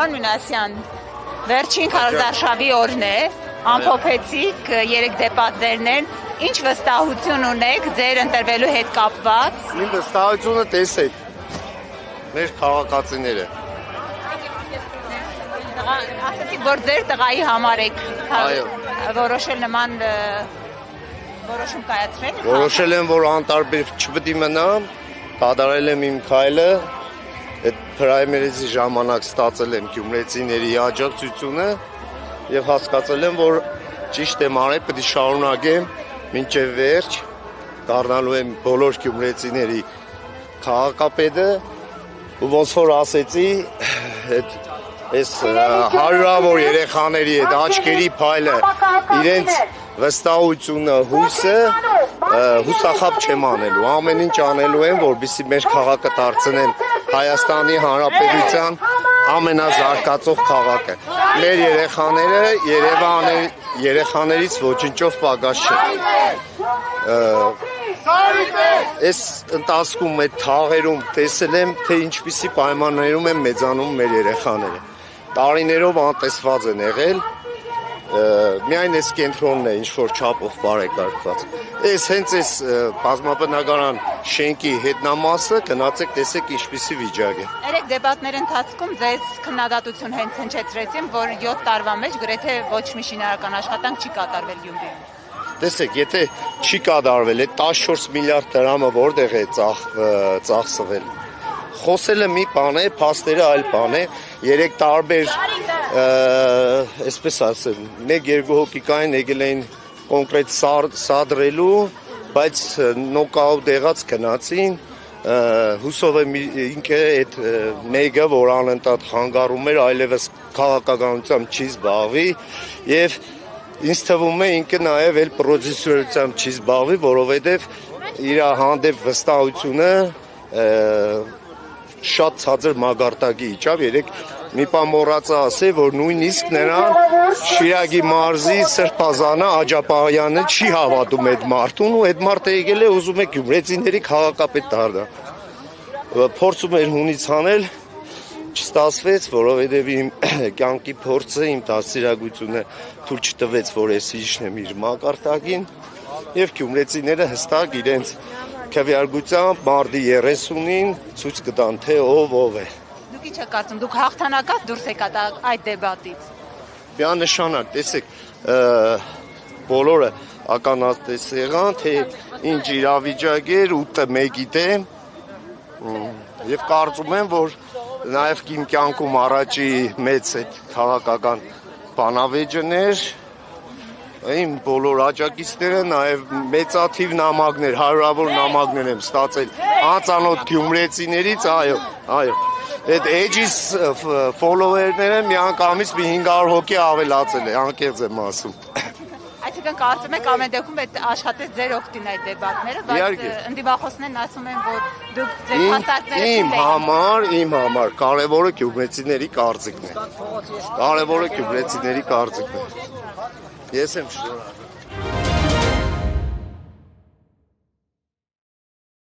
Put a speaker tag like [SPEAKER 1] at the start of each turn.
[SPEAKER 1] Պարոն Մինասյան, վերջին քարոզարշավի օրն է, ամփոփեցիք 3 դեպատներն են, ինչ վստահություն ունեք ձեր ընտրվելու հետ կապված։
[SPEAKER 2] Իմ վստահությունը տեսեք, մեր քաղաքացիները։
[SPEAKER 1] Ասացիք, որ ձեր տղայի համար եք որոշել նման որոշում կայացրել։
[SPEAKER 2] Որոշել եմ, որ անտարբեր չպետք է մնամ, կատարել եմ իմ քայլը, այդ պրայմերիզի ժամանակ ստացել եմ գյումրեցիների աջակցությունը եւ հասկացել եմ, որ ճիշտ եմ արել, պետք է շարունակեմ մինչեւ վերջ, դառնալու եմ բոլոր գյումրեցիների քաղաքապետը, ու ոնց որ ասեցի, այս հարյուրավոր երեխաների այդ աչքերի փայլը, իրենց վստահությունը, հույսը հուսախաբ չեմ անելու, ամեն ինչ անելու եմ, որպեսզի մեր քաղաքը դարձնեմ Հայաստանի Հանրապետության ամենազարգացող քաղաքը։ Մեր երեխաները երեխաներից ոչինչով պակաս չեն։ Այս ընթացքում այդ թաղերում տեսել եմ, թե ինչպիսի պայմաններում են մեծանում մեր երեխաները։ Տարիներով անտեսված են եղել, միայն այս կենտրոնն է ինչ-որ չափով բարեկարգված։ Այս հենց այս բազմաբնակարան շենքի հետնամասը գնացեք տեսեք ինչպիսի վիճակ է։
[SPEAKER 1] 3 դեպատների ընթացքում ձեզ քննադատություն հենց հնչեցրեցին, որ 7 տարվա մեջ գրեթե ոչ մի շինարարական աշխատանք չի կատարվել Գյումրիում։
[SPEAKER 2] Տեսեք, եթե չի կատարվել, այդ 14 միլիարդ դրամը որտեղ է ծախսվել։ Խոսելը մի բան է, փաստերը այլ բան է, 3 տարբեր, այսպես ասեմ, 1-2 հոգի կային եկել էին կոնկրետ սադրելու, բայց նոկաուտ եղած գնացին, հուսով եմ ինքը այդ մեկը, որ անընդհատ խանգարում էր, այլևս քաղաքականությամբ չի զբաղվի եւ ինձ թվում է ինքը նաեւ էլ պրոդյուսերությամբ չի զբաղվի, որովհետեւ իր հանդեպ վստահությունը շատ ցածր մագարտակի իջավ, երեք մի բան մոռացա ասել, որ նույնիսկ նրան Շիրակի մարզի Սրբազանը Աջապահյանը չի հավատում այդ մարդուն ու այդ մարդը եկել է ուզում է գյումրեցիների քաղաքապետ դառնա։ Փորձում էր հունից անել, չստացվեց, որովհետև իմ կյանքի փորձը, իմ դաստիարակությունը թույլ չտվեց, որ ես իջնեմ իր մագարտակին եւ գյումրեցիները հստակ իրենց քվեարկությամբ մարտի 30-ին ցույց կտան, թե ով է։
[SPEAKER 1] Դուք ինչ եք կարծում, դուք հաղթանակած դուրս եկաք այդ դեբատից։
[SPEAKER 2] Միանշանակ, տեսեք, բոլորը ականատես եղան, թե ինչ իրավիճակ էր 8-1-ի դեմ, եւ կարծում եմ, որ նաեւ իմ կյանքում առաջի մեծ այդ քաղաքական բանավեճն էր, իմ բոլոր աջակիցները նաև մեծաթիվ նամակներ, հարյուրավոր նամակներ եմ ստացել անծանոթ գյումրեցիներից, այո։ Այդ էջիս ֆոլոուերները միանգամից մի 500 հոգի ավելացել է, անկեղծ եմ ասում։
[SPEAKER 1] Այսինքն կարծում եք ամեն դեպքում այդ աշխատեց ձեր օգտին այդ դեբատները, բայց ընդդիմախոսներն ասում են, որ դուք ձեր փաստարկները
[SPEAKER 2] իմ համար կարևորը գյումրեցիների կարծիքն է։ Կարևորը գյումրեցիների կարծիքն է։ Ես եմ շնորհակալ։